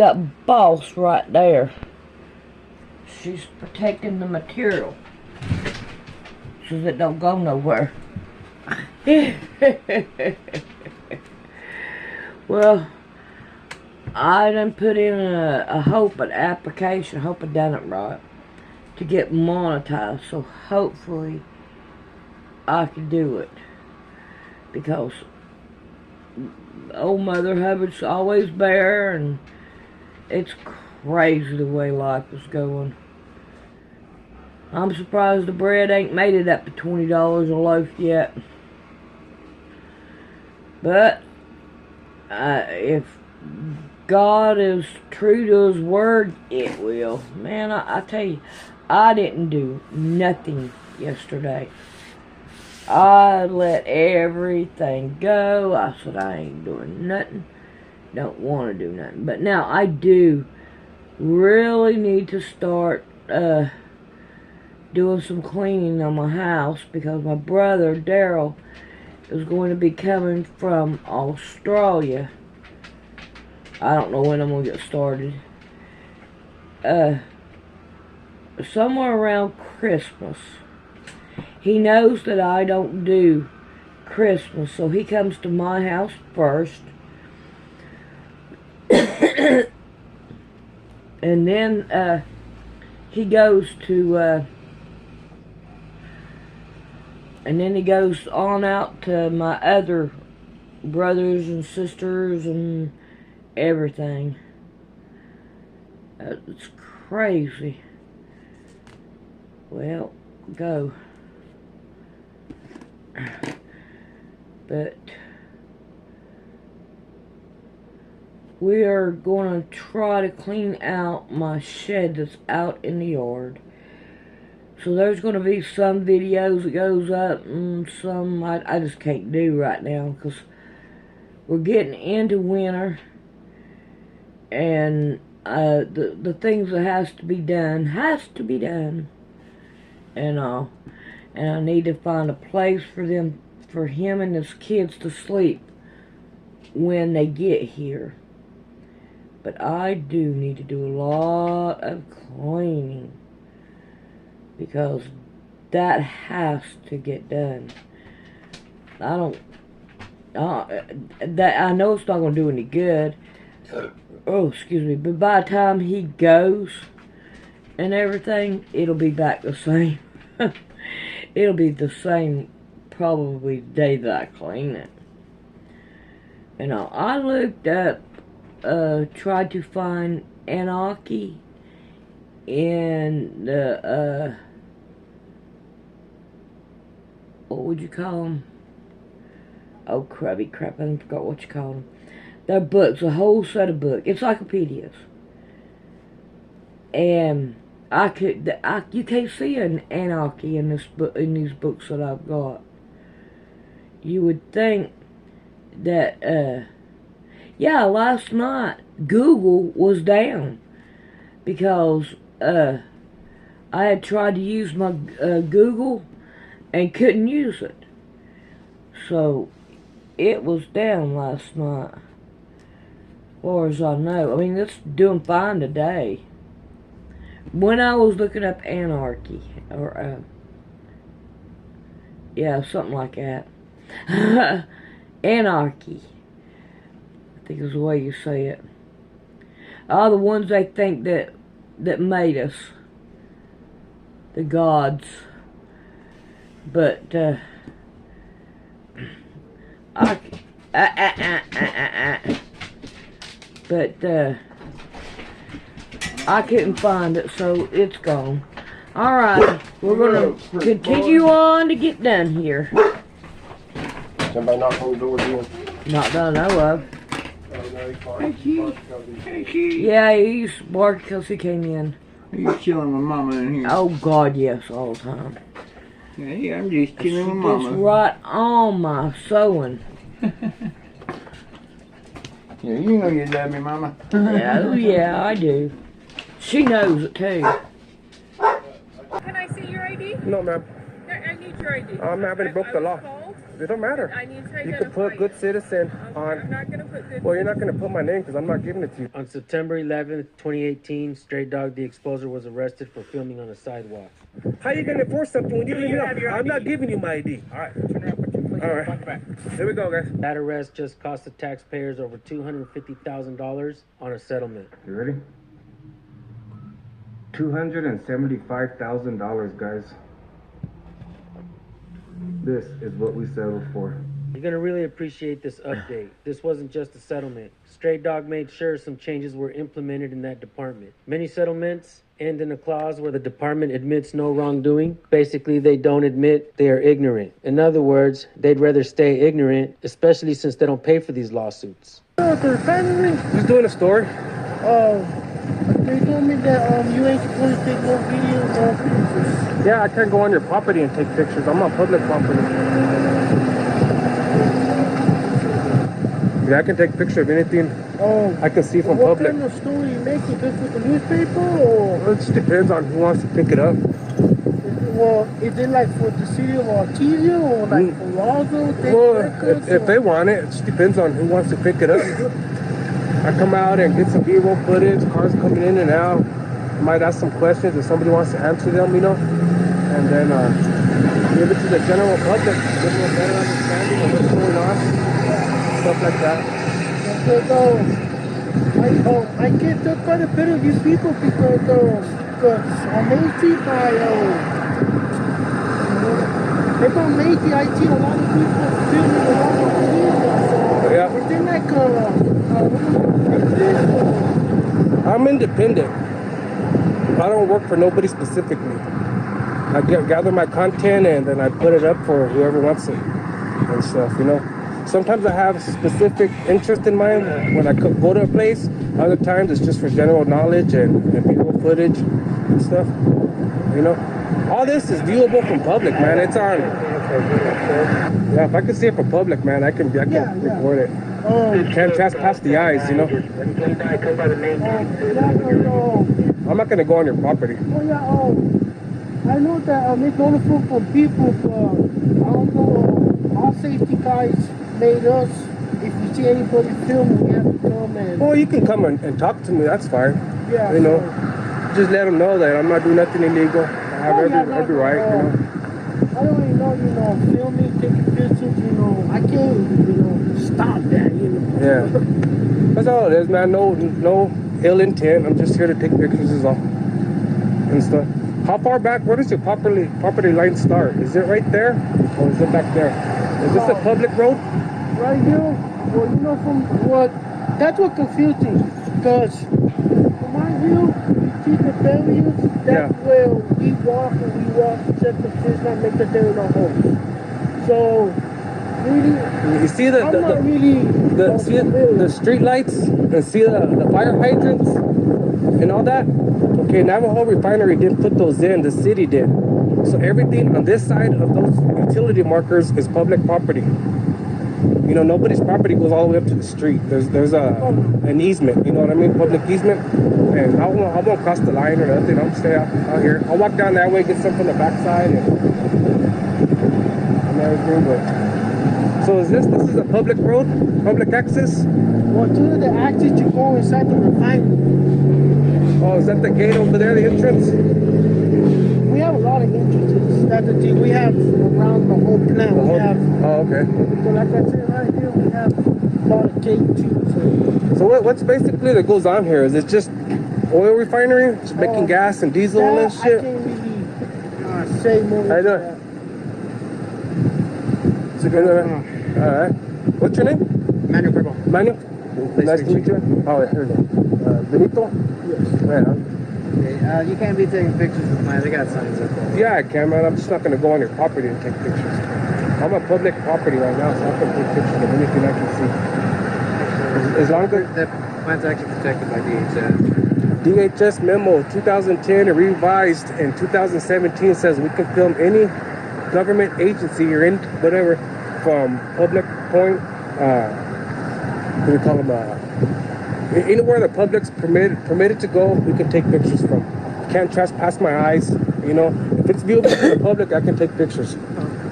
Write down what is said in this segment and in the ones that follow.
got Boss right there. She's protecting the material so that it don't go nowhere. Well, I done put in an application, I hope I done it right, to get monetized, so hopefully I can do it, because old Mother Hubbard's always bare, and it's crazy the way life is going. I'm surprised the bread ain't made it up to $20 a loaf yet. But if God is true to His word, it will. Man, I tell you, I didn't do nothing yesterday. I let everything go. I said I ain't doing nothing. Don't want to do nothing. But now I do really need to start doing some cleaning on my house, because my brother Daryl is going to be coming from Australia. I don't know when I'm going to get started. Somewhere around Christmas. He knows that I don't do Christmas, so he comes to my house first. And then he goes to and then he goes on out to my other brothers and sisters and everything. It's crazy. Well, go. But we are going to try to clean out my shed that's out in the yard. So there's going to be some videos that goes up and some I just can't do right now, because we're getting into winter, and the things that has to be done, and all. And I need to find a place for him and his kids to sleep when they get here. But I do need to do a lot of cleaning, because that has to get done. I know it's not going to do any good. Oh, excuse me. But by the time he goes and everything, it'll be back the same. It'll be the same probably the day that I clean it. You know, I looked up, tried to find anarchy in the, what would you call them? Oh, crap, I forgot what you call them. They're books, a whole set of books, encyclopedias. And you can't see an anarchy in these books that I've got. You would think that, yeah, last night Google was down, because I had tried to use my Google and couldn't use it. So it was down last night, as far as I know. I mean, it's doing fine today. When I was looking up anarchy, or yeah, something like that. Anarchy, I think is the way you say it. All the ones they think that made us, the gods. But I couldn't find it, so it's gone. Alright, we're going to continue on to get done here. Somebody knock on the door again? Not that I know of. Yeah, he's barking because he came in. He's chilling with Mama in here. Oh, God, yes, all the time. Yeah, I'm just chilling with Mama. It's right on my sewing. Yeah, you know you love me, Mama. Yeah, oh, yeah, I do. She knows it, too. Can I see your ID? No, ma'am. I need your ID. I'm having broke the law. It don't matter. I need to You can put good citizen on. I'm not gonna put good. Well, you're not going to put my name because I'm not giving it to you. On September 11th, 2018, Stray Dog the Exposer was arrested for filming on a sidewalk. How you going to enforce something when you don't have your ID? I'm not giving you my ID. All right, turn around, put your place. All right. Walk back. Here we go, guys. That arrest just cost the taxpayers over $250,000 on a settlement. You ready? $275,000, guys. This is what we settled for. You're gonna really appreciate this update. This wasn't just a settlement. Stray Dog made sure some changes were implemented in that department. Many settlements end in a clause where the department admits no wrongdoing. Basically, they don't admit they are ignorant. In other words, they'd rather stay ignorant, especially since they don't pay for these lawsuits. Just doing a story. They told me that you ain't supposed to take no videos or pictures. Yeah, I can't go on your property and take pictures. I'm on public property. Yeah, I can take a picture of anything I can see from what public. kind of story you make? Is this with the newspaper or? Well, it just depends on who wants to pick it up. Well, is it like for the city of Artesia or like for Lazo? Well, if they want it, it just depends on who wants to pick it up. I come out and get some B-roll footage, cars coming in and out. I might ask some questions if somebody wants to answer them, you know. And then give it to the general public, give them a better understanding of what's going on, stuff like that. Because I get quite a bit of these people because on Main Street if on Main Street I see a lot of people filming a lot of videos. Yeah. Is it like I'm independent. I don't work for nobody specifically. I gather my content and then I put it up for whoever wants it and stuff, you know. Sometimes I have specific interest in mind when I go to a place. Other times it's just for general knowledge and B-roll footage and stuff, you know. All this is viewable from public, man. It's on. Yeah, if I can see it from public, man, I can record it. Can't trespass the eyes, you know. I'm not gonna go on your property. Oh yeah, I know that it's noticeable for people, but I don't know. Our safety guys made us. If we see anybody filming, we have to come and. Well, you can come and talk to me. That's fine. Yeah. You know, just let them know that I'm not doing nothing illegal. I have every right, you know. I don't really know, filming, taking pictures, I can't, stop that, Yeah. That's all it is, man. No ill intent. I'm just here to take pictures is all. And stuff. How far back, where does your property line start? Is it right there? Or is it back there? Is this a public road? Right here? Well, from what, that's what confused me. Because from my view, you see the barriers, that's where we walk and check the fish, not make sure there are no holes. So, really, you see the street lights and see the fire hydrants and all that? Okay, Navajo Refinery didn't put those in, the city did. So everything on this side of those utility markers is public property. You know, nobody's property goes all the way up to the street. There's an easement, you know what I mean? Public easement. And I won't cross the line or nothing. I'll stay out here. I'll walk down that way, get some from the backside and everything. But so this is a public road, public access? Well, due to the access, you go inside the refinery. Oh, is that the gate over there, the entrance? We have a lot of entrances. That's the thing. We have around the whole plant. Oh, okay. So like I said, right here, we have a lot of gate too. So what's basically that goes on here? Is it just oil refinery? Just making gas and diesel and shit? I can't really say more than that. It's a good one. All right. What's your name? Manuel Purple. Manuel? Nice to meet you. Oh, here we go. Benito? Yes. Right on. Okay, you can't be taking pictures with mine. They got signs up there. Yeah, I can, man. I'm just not going to go on your property and take pictures. I'm on public property right now, so I can take pictures of anything I can see. As long as the plant's actually protected by DHS. DHS memo 2010 and revised in 2017 says we can film any government agency or in whatever from public point, what do we call them? Anywhere the public's permitted to go, we can take pictures from. Can't trespass my eyes, you know. If it's viewable to the public, I can take pictures.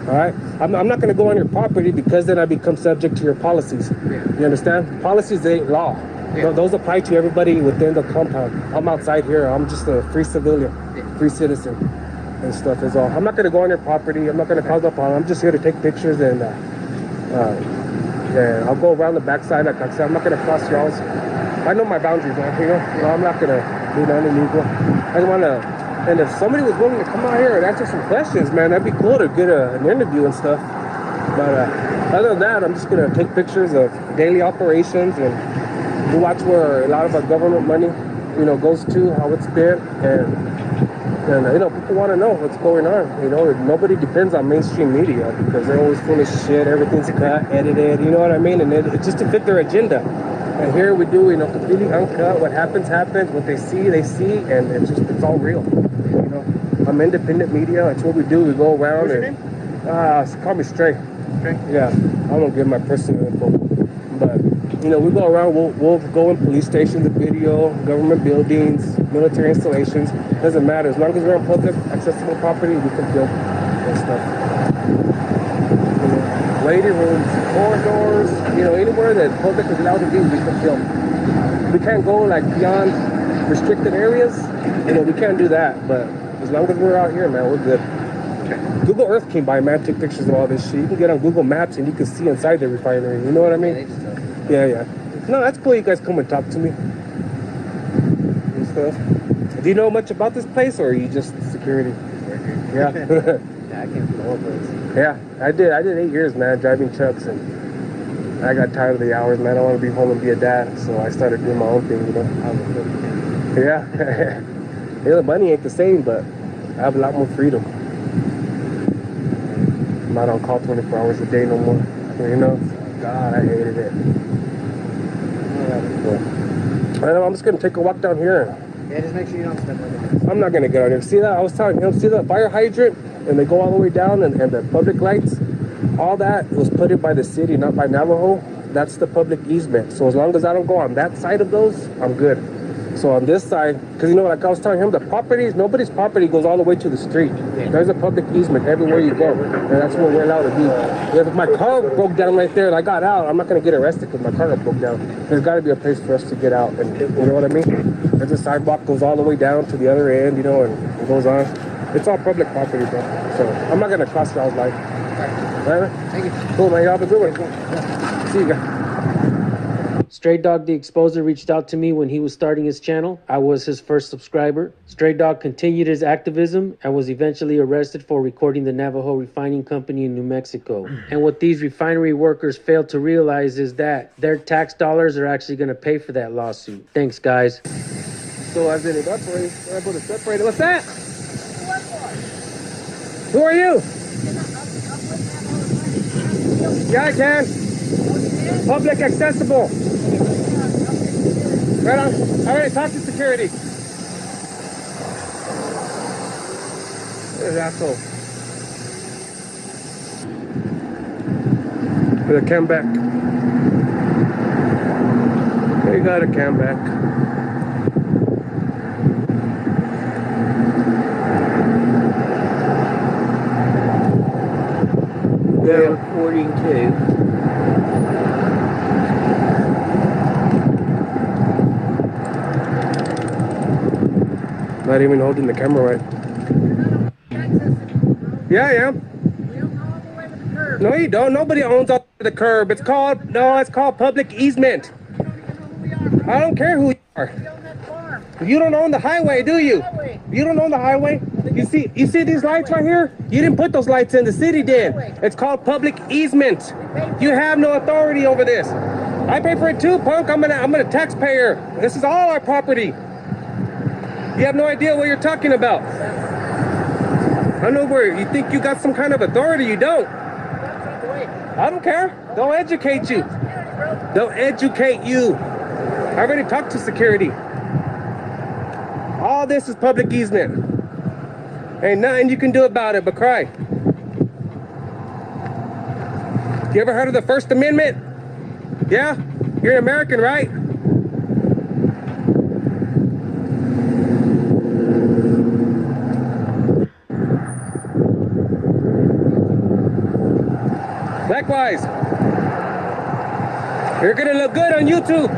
All right, I'm not going to go on your property because then I become subject to your policies. You understand? Policies ain't law. Those apply to everybody within the compound. I'm outside here. I'm just a free civilian, free citizen, and stuff is all. I'm not going to go on your property. I'm not going to cause no problem. I'm just here to take pictures and I'll go around the backside. Like I said, I'm not going to cross y'all's. I know my boundaries, you know. I'm not going to do nothing illegal. I want to. And if somebody was willing to come out here and answer some questions, man, that'd be cool to get an interview and stuff. But other than that, I'm just going to take pictures of daily operations and we watch where a lot of our government money, you know, goes to, how it's spent. And you know, people want to know what's going on. You know, nobody depends on mainstream media because they're always full of shit. Everything's cut, edited, you know what I mean? And it's just to fit their agenda. And here we do, you know, completely uncut. What happens, happens. What they see, and it's all real. You know, I'm independent media. That's what we do. We go around. What's your name? Call me Stray. Okay. Yeah, I won't give my personal info. But you know, we go around. We'll go in police stations, video, government buildings, military installations. Doesn't matter as long as we're on public accessible property. We can film and stuff. Waiting rooms, corridors, you know, anywhere that public is allowed to be, we can film. We can't go like beyond restricted areas, you know, we can't do that. But as long as we're out here, man, we're good. Okay. Google Earth came by, man, took pictures of all this shit. You can get on Google Maps and you can see inside the refinery. You know what I mean? Yeah. No, that's cool. You guys come and talk to me and stuff. Do you know much about this place, or are you just security? Yeah. Yeah, I came from the whole place. Yeah, I did 8 years, man, driving trucks, and I got tired of the hours, man. I want to be home and be a dad, so I started doing my own thing, you know. Yeah. Yeah, the money ain't the same, but I have a lot more freedom. I'm not on call 24 hours a day no more, you know. God, I hated it. Yeah. I'm just gonna take a walk down here. Yeah, just make sure you don't step on it. I'm not gonna get on here. See that? I was telling him, see that fire hydrant? And they go all the way down, and the public lights, all that was put in by the city, not by Navajo. That's the public easement. So as long as I don't go on that side of those, I'm good. So on this side, because you know, like I was telling him, the properties, nobody's property goes all the way to the street. There's a public easement everywhere you go, and that's where we're allowed to be. If my car broke down right there and I got out, I'm not gonna get arrested because my car broke down. There's got to be a place for us to get out, and you know what I mean? There's a sidewalk goes all the way down to the other end, you know, and it goes on. It's all public property, bro. So I'm not gonna cross y'all's life. All right? Thank you. Cool, man. Y'all have a good one. See you guys. Stray Dog the Exposer reached out to me when he was starting his channel. I was his first subscriber. Stray Dog continued his activism and was eventually arrested for recording the Navajo Refining Company in New Mexico. And what these refinery workers failed to realize is that their tax dollars are actually going to pay for that lawsuit. Thanks, guys. So as it evaporates, I'm able to separate it. What's that? Who are you? Yeah, I can. Public accessible. Right on. I already talked to security. There's an asshole. Put a cam back. They got a cam back. They're recording too. Not even holding the camera right. Yeah, I am. No, you don't. Nobody owns up the curb. It's called public easement. I don't care who you are. You don't own the highway, do you? You don't own the highway. You see these lights right here? You didn't put those lights in. The city did. It's called public easement. You have no authority over this. I pay for it too, punk. I'm a taxpayer. This is all our property. You have no idea what you're talking about. I know where you think you got some kind of authority. You don't. I don't care. They'll educate you. They'll educate you. I already talked to security. All this is public easement. Ain't nothing you can do about it but cry. You ever heard of the First Amendment? Yeah? You're an American, right? Likewise. You're gonna look good on YouTube.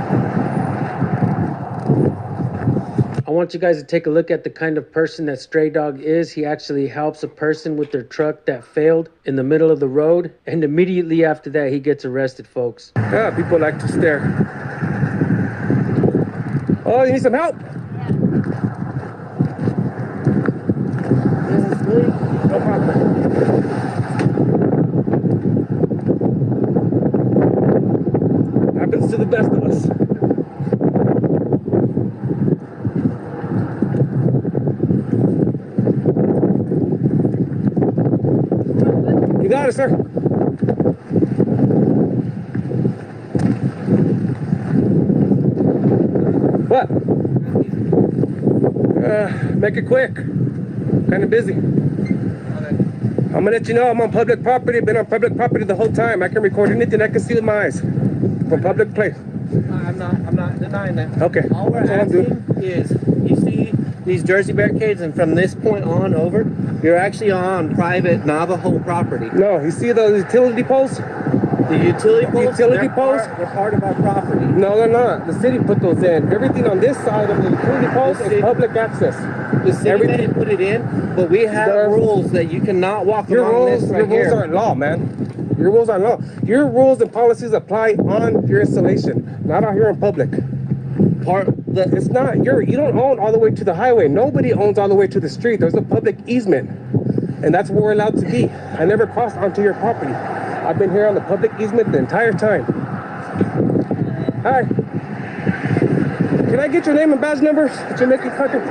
I want you guys to take a look at the kind of person that Stray Dog is. He actually helps a person with their truck that failed in the middle of the road, and immediately after that, he gets arrested, folks. Yeah, people like to stare. Oh, you need some help? No problem. Happens to the best of us. You got it, sir. What? Make it quick. Kind of busy. I'm gonna let you know I'm on public property. Been on public property the whole time. I can record anything I can see with my eyes from public place. I'm not denying that. Okay. All we're That's all I'm doing. asking is, you see these Jersey barricades, and from this point on over, you're actually on private Navajo property. No, you see those utility poles? The utility poles, Utility they're poles? They're part of our property. No, they're not. The city put those in. Everything on this side of the utility poles The is city- public access. The city Everything- may put it in, but we have There- rules that you cannot walk Your along rules, this right your rules here. aren't law, man. Your rules aren't law. Your rules and policies apply on your installation, not out here in public. It's not you don't own all the way to the highway. Nobody owns all the way to the street. There's a public easement, and that's where we're allowed to be. I never crossed onto your property. I've been here on the public easement the entire time. Hi. Can I get your name and badge number that you're making contact?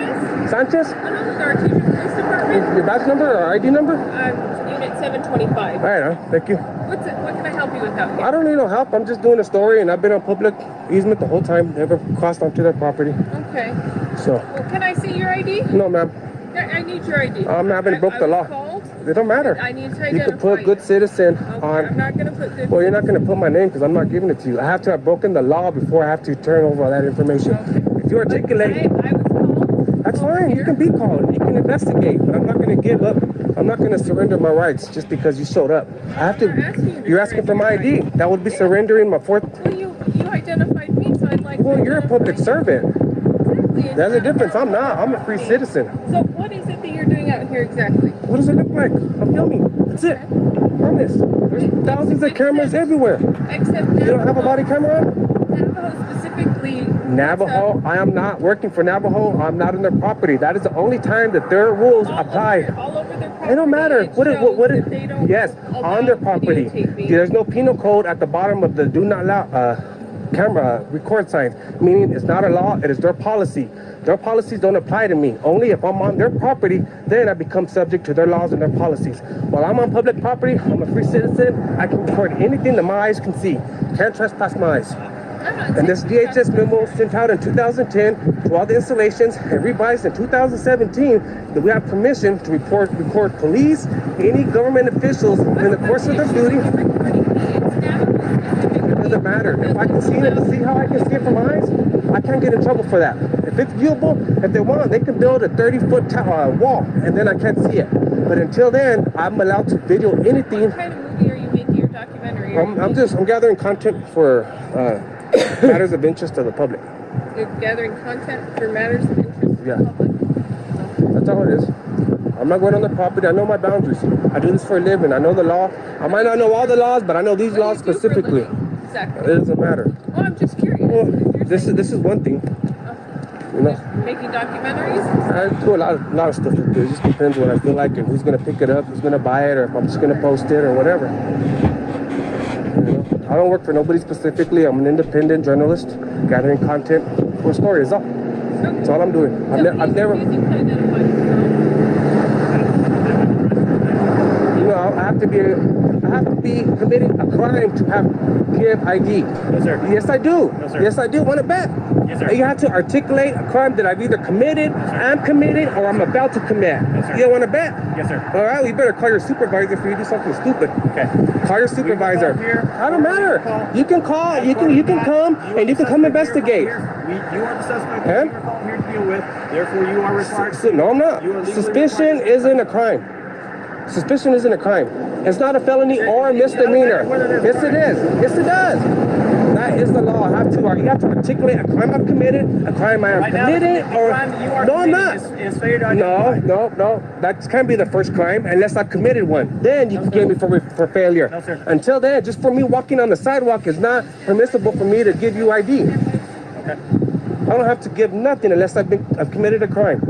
Sanchez? Police Department, Your badge number or ID number? Unit 725. All right, thank you. What can I help you with out here? I don't need no help. I'm just doing a story, and I've been on public easement the whole time. Never crossed onto their property. Okay. So, Well, can I see your ID? no, ma'am. I need your ID. I haven't broke the I law. was called. It don't matter. I need to You identify can put good citizen Okay, on. I'm not going to put good. Well, you're not going to put my name because I'm not giving it to you. I have to have broken the law before I have to turn over all that information. Okay. If you articulate, I was called. that's over fine. You here. can be called. You can investigate. But I'm not going to give up. I'm not going to surrender my rights just because you showed up. I have I'm not asking you to. to You're asking for my surrender ID. That would be surrendering my fourth. Well, you identified me, so I'd like. Well, to you're a public identify servant. you. Exactly. There's a difference. I'm not. I'm a free citizen. So what is it that you're doing out here exactly? What does it look like? I'm filming. That's it. Promise. There's thousands of cameras everywhere. Except You don't have a body camera on? Navajo specifically. Navajo, I am not working for Navajo. I'm not in their property. That is the only time that their rules apply. All over their property. It don't matter. It shows that they don't Yes, allow on their property. videotaping. There's no penal code at the bottom of the do not allow camera record signs, meaning it's not a law, it is their policy. Their policies don't apply to me. Only if I'm on their property, then I become subject to their laws and their policies. While I'm on public property, I'm a free citizen. I can record anything that my eyes can see. Can't trespass my eyes. And this DHS memo sent out in 2010 to all the installations and revised in 2017 that we have permission to record police, any government officials in the course of their duty. It doesn't matter. If I can see it, see how I can see it from my eyes, I can't get in trouble for that. If it's viewable, if they want, they can build a 30-foot wall, and then I can't see it. But until then, I'm allowed to video anything. What kind of movie are you making? Your documentary? I'm gathering content for matters of interest to the public. You're gathering content for matters of interest to Yeah. the public. That's all it is. I'm not going on the property. I know my boundaries. I do this for a living. I know the law. I might not know all the laws, but I know these What do laws you do for a specifically. living? It Exactly. doesn't matter. Well, I'm just curious. Well, You're this saying- is one thing. You know, making documentaries. I do a lot of stuff with it. It just depends what I feel like and who's gonna pick it up, who's gonna buy it, or if I'm just gonna post it or whatever. You know, I don't work for nobody specifically. I'm an independent journalist gathering content for a story. Is all. That's all I'm doing. I've never. Using to identify yourself. You know, I have to be committing a crime to give ID. Yes, sir. Yes, I do. Yes, sir. Yes, I do. Want to bet? Yes, sir. You have to articulate a crime that I've either committed, I'm committed, or I'm about to commit. Yes, sir. You want to bet? Yes, sir. All right. Well, you better call your supervisor if you do something stupid. Okay. Call your supervisor. call here. I don't matter. You can call. You can come and you can come investigate. You are the suspect Huh? that we are called here to deal with. Therefore, you are required. No, I'm not. You are legally Suspicion required to- isn't a crime. Suspicion isn't a crime. It's not a felony or a misdemeanor. Yes, it is. Yes, it does. That is the law. You have to articulate a crime I've committed, a crime I have committed, or no, I'm not. No. That can't be the first crime unless I've committed one. Then you can get me for failure. No, sir. Until then, just for me walking on the sidewalk is not permissible for me to give you ID. Okay. I don't have to give nothing unless I've committed a crime.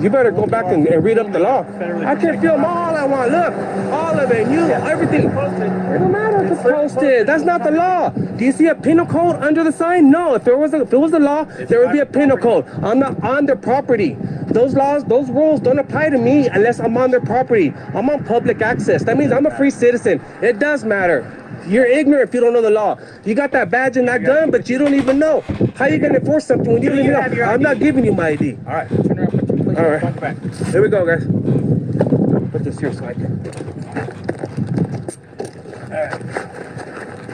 You better go back and read up the law. I can film all I want. Look, all of it, everything. It don't matter if it's posted. That's not the law. Do you see a penal code under the sign? No. If it was the law, there would be a penal code. I'm not on their property. Those laws, those rules don't apply to me unless I'm on their property. I'm on public access. That means I'm a free citizen. It does matter. You're ignorant if you don't know the law. You got that badge and that gun, but you don't even know. How are you going to enforce something when you don't even know? I'm not giving you my ID. All right. Turn around. Put your place. All right. Walk back. Here we go, guys. Put this here so I can. All right.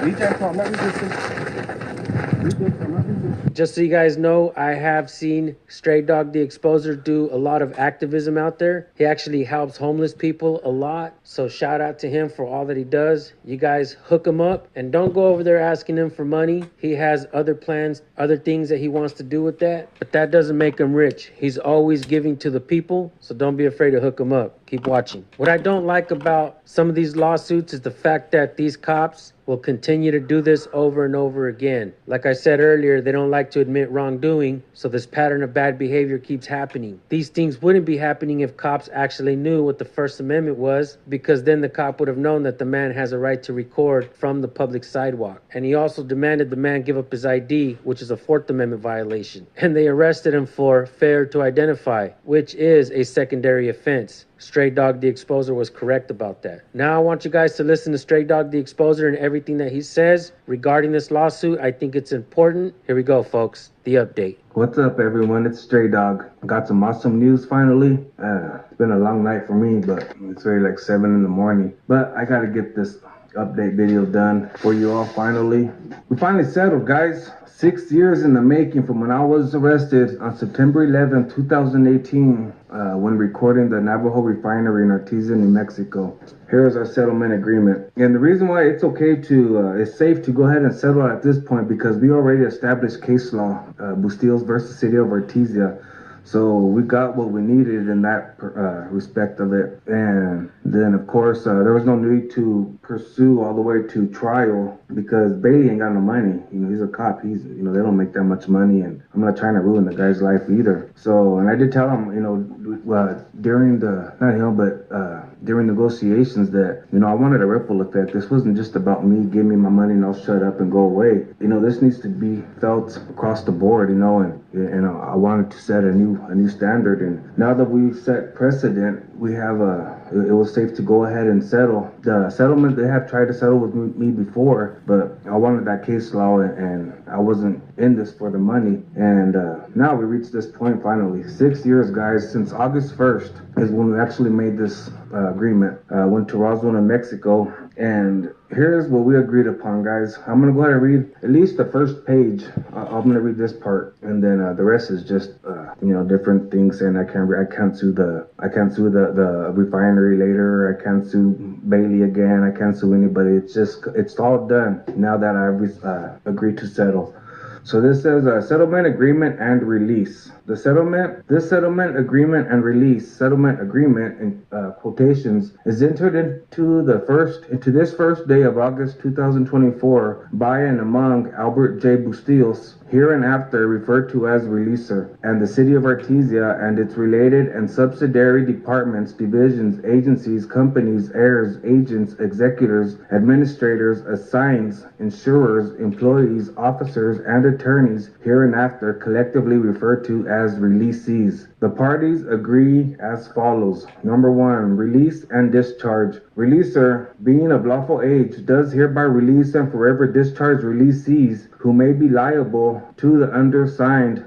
Reach out, I'm not resisting. Just so you guys know, I have seen Stray Dog the Exposer do a lot of activism out there. He actually helps homeless people a lot. So shout out to him for all that he does. You guys hook him up and don't go over there asking him for money. He has other plans, other things that he wants to do with that. But that doesn't make him rich. He's always giving to the people. So don't be afraid to hook him up. Keep watching. What I don't like about some of these lawsuits is the fact that these cops will continue to do this over and over again. Like I said earlier, they don't like to admit wrongdoing, so this pattern of bad behavior keeps happening. These things wouldn't be happening if cops actually knew what the First Amendment was, because then the cop would have known that the man has a right to record from the public sidewalk. And he also demanded the man give up his ID, which is a Fourth Amendment violation. And they arrested him for failure to identify, which is a secondary offense. Stray Dog the Exposer was correct about that. Now I want you guys to listen to Stray Dog the Exposer and everything that he says regarding this lawsuit. I think it's important. Here we go, folks. The update. What's up, everyone? It's Stray Dog. Got some awesome news finally. It's been a long night for me, but it's already like 7 in the morning. But I gotta get this update video done for you all finally. We finally settled, guys. 6 years in the making from when I was arrested on September 11, 2018, when recording the Navajo refinery in Artesia, New Mexico. Here is our settlement agreement. And the reason why it's okay it's safe to go ahead and settle at this point, because we already established case law, Bustillos versus City of Artesia. So we got what we needed in that respect of it. And then, of course, there was no need to pursue all the way to trial because Bailey ain't got no money. You know, he's a cop. They don't make that much money. And I'm not trying to ruin the guy's life either. So, and I did tell him, during during negotiations that, I wanted a ripple effect. This wasn't just about me, give me my money and I'll shut up and go away. This needs to be felt across the board, and I wanted to set a new standard. And now that we've set precedent, we have it was safe to go ahead and settle. The settlement, they have tried to settle with me before, but I wanted that case law, and I wasn't in this for the money. And now we reached this point finally. 6 years, guys, since August 1st is when we actually made this agreement. Went to Roswell, New Mexico, and here's what we agreed upon, guys. I'm gonna go ahead and read at least the first page. I'm gonna read this part, and then the rest is just different things. And I can't sue the refinery later. I can't sue Bailey again. I can't sue anybody. It's all done now that I've agreed to settle. So this says settlement agreement and release. This settlement agreement and release, settlement agreement in quotations, is entered into this first day of August 2024 by and among Albert J. Bustillos, hereinafter referred to as releaser, and the City of Artesia and its related and subsidiary departments, divisions, agencies, companies, heirs, agents, executors, administrators, assigns, insurers, employees, officers, and attorneys, hereinafter collectively referred to as releasees. The parties agree as follows. Number 1, release and discharge. Releaser, being of lawful age, does hereby release and forever discharge releasees who may be liable to the undersigned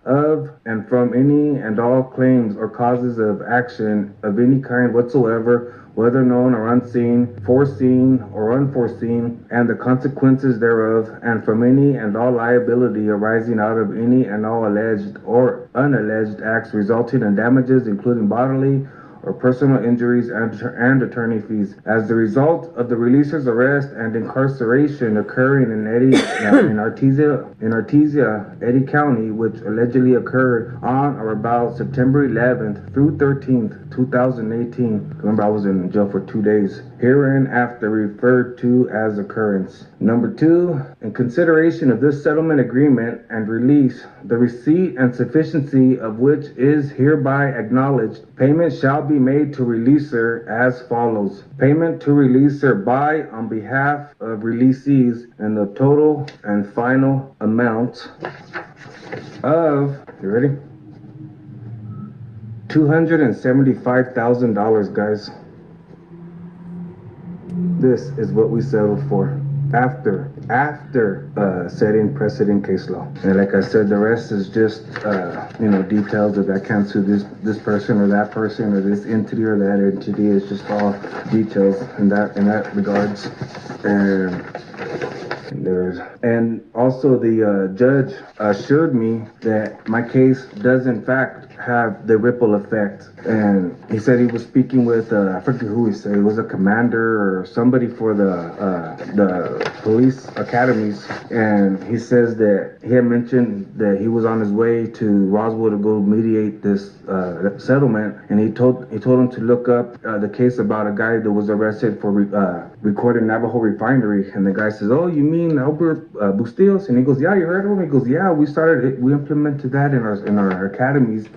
of and from any and all claims or causes of action of any kind whatsoever, whether known or unseen, foreseen or unforeseen, and the consequences thereof, and from any and all liability arising out of any and all alleged or unalleged acts resulting in damages, including bodily or personal injuries and attorney fees. As the result of the releaser's arrest and incarceration occurring in Artesia, Eddy County, which allegedly occurred on or about September 11th through 13th, 2018. Remember, I was in jail for 2 days. Hereinafter referred to as occurrence. Number 2, in consideration of this settlement agreement and release, the receipt and sufficiency of which is hereby acknowledged, payment shall be made to releaser as follows. Payment to releaser by on behalf of releasees in the total and final amount of, you ready? $275,000, guys. This is what we settled for after setting precedent case law. And like I said, the rest is just details of I can't sue this person or that person or this entity or that entity. It's just all details in that regards. And also the judge assured me that my case does in fact have the ripple effect. And he said he was speaking with I forget who he said, it was a commander or somebody for the police academies, and he says that he had mentioned that he was on his way to Roswell to go mediate this settlement, and he told him to look up the case about a guy that was arrested for recording Navajo refinery. And the guy says, "Oh, you mean Albert Bustillos?" And he goes, "Yeah, you heard of him?" He goes, "Yeah, we implemented that in our academies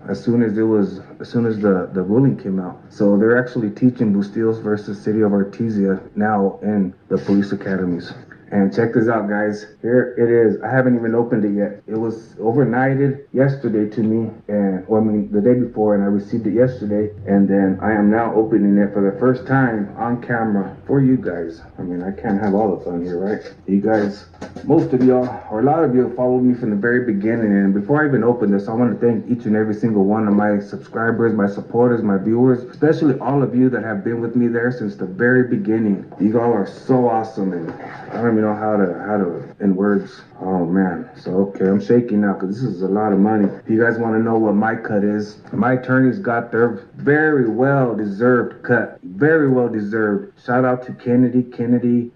as soon as the ruling came out." So they're actually teaching Bustillos versus City of Artesia now in the police academies. And check this out, guys. Here it is. I haven't even opened it yet. It was overnighted yesterday to me, the day before, and I received it yesterday. And then I am now opening it for the first time on camera for you guys. I mean, I can't have all the fun here, right? You guys, most of y'all, or a lot of you, have followed me from the very beginning. And before I even open this, I want to thank each and every single one of my subscribers, my supporters, my viewers, especially all of you that have been with me there since the very beginning. You all are so awesome, and I don't even know how to in words. Oh man. So okay, I'm shaking now because this is a lot of money. If you guys want to know what my cut is, my attorneys got their very well deserved cut. Very well deserved. Shout out to Kennedy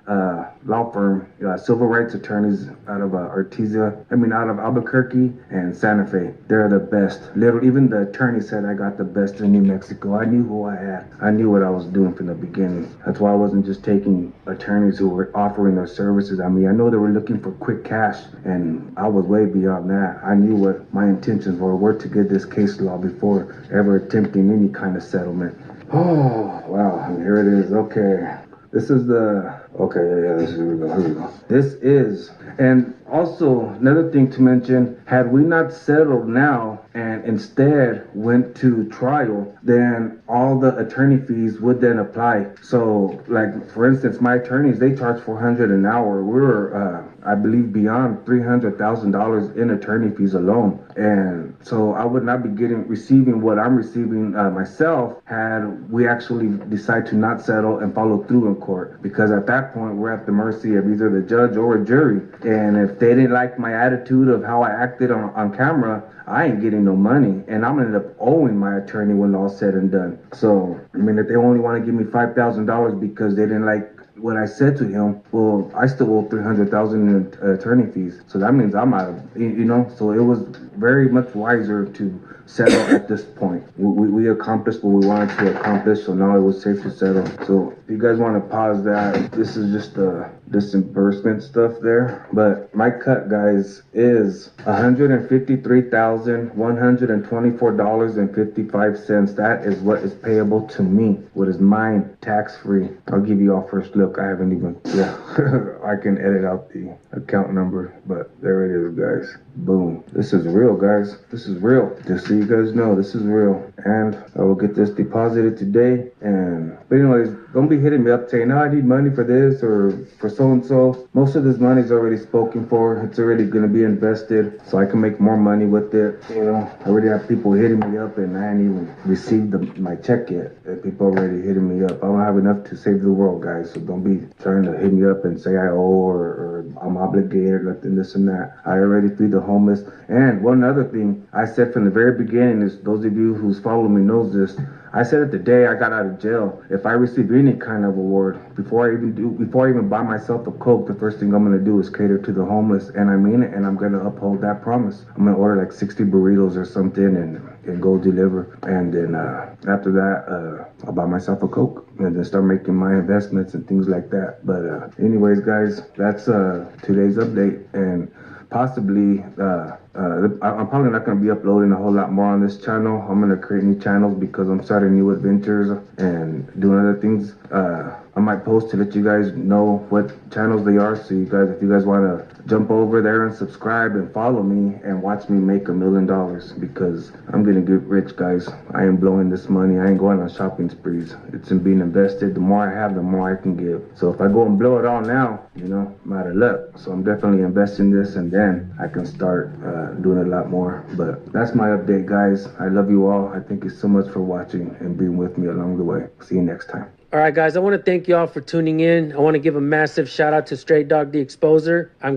law firm, civil rights attorneys out of out of Albuquerque and Santa Fe. They're the best. Literally, even the attorney said I got the best in New Mexico. I knew who I had. I knew what I was doing from the beginning. That's why I wasn't just taking attorneys who were offering their services. I mean, I know they were looking for quick cash, and I was way beyond that. I knew what my intentions were to get this case law before ever attempting any kind of settlement. Oh, wow. And here it is. Okay. This is here we go. This is, and also another thing to mention, had we not settled now and instead went to trial, then all the attorney fees would then apply. So, like, for instance, my attorneys, they charge $400 an hour. We're, I believe, beyond $300,000 in attorney fees alone. And so I would not be receiving what I'm receiving myself had we actually decide to not settle and follow through in court. Because at that point, we're at the mercy of either the judge or a jury. And if they didn't like my attitude of how I acted on camera, I ain't getting no money. And I'm going to end up owing my attorney when all's said and done. So, I mean, if they only want to give me $5,000 because they didn't like what I said to him, well, I still owe $300,000 in attorney fees. So that means I'm out of, so it was very much wiser to settle at this point. We accomplished what we wanted to accomplish, so now it was safe to settle. So if you guys want to pause that, this is just the disbursement stuff there. But my cut, guys, is $153,124.55. That is what is payable to me, what is mine, tax-free. I'll give you all first look. I haven't even, I can edit out the account number, but there it is, guys. Boom. This is real, guys. This is real. Just so you guys know, this is real. And I will get this deposited today. But anyways, don't be hitting me up saying, "No, I need money for this or for so and so." Most of this money is already spoken for. It's already going to be invested, so I can make more money with it. You know, I already have people hitting me up, and I ain't even received my check yet. And people already hitting me up. I don't have enough to save the world, guys. So don't be trying to hit me up and say I owe or I'm obligated, like this and that. I already feed the homeless. And one other thing I said from the very beginning is, those of you who's followed me knows this. I said it the day I got out of jail. If I receive any kind of award, before I even buy myself a Coke, the first thing I'm gonna do is cater to the homeless, and I mean it, and I'm gonna uphold that promise. I'm gonna order like 60 burritos or something and go deliver, and then after that, I'll buy myself a Coke and then start making my investments and things like that. But anyways, guys, that's today's update, and possibly I'm probably not going to be uploading a whole lot more on this channel. I'm going to create new channels because I'm starting new adventures and doing other things. I might post to let you guys know what channels they are, so you guys, if you guys want to jump over there and subscribe and follow me and watch me make $1 million, because I'm gonna get rich, guys. I ain't blowing this money. I ain't going on shopping sprees. It's in being invested. The more I have, the more I can give. So if I go and blow it all now, you know, I'm out of luck. So I'm definitely investing this, and then I can start doing a lot more. But that's my update, guys. I love you all. I thank you so much for watching and being with me along the way. See you next time. All right, guys, I want to thank y'all for tuning in. I want to give a massive shout out to Straight Dog the Exposer. I'm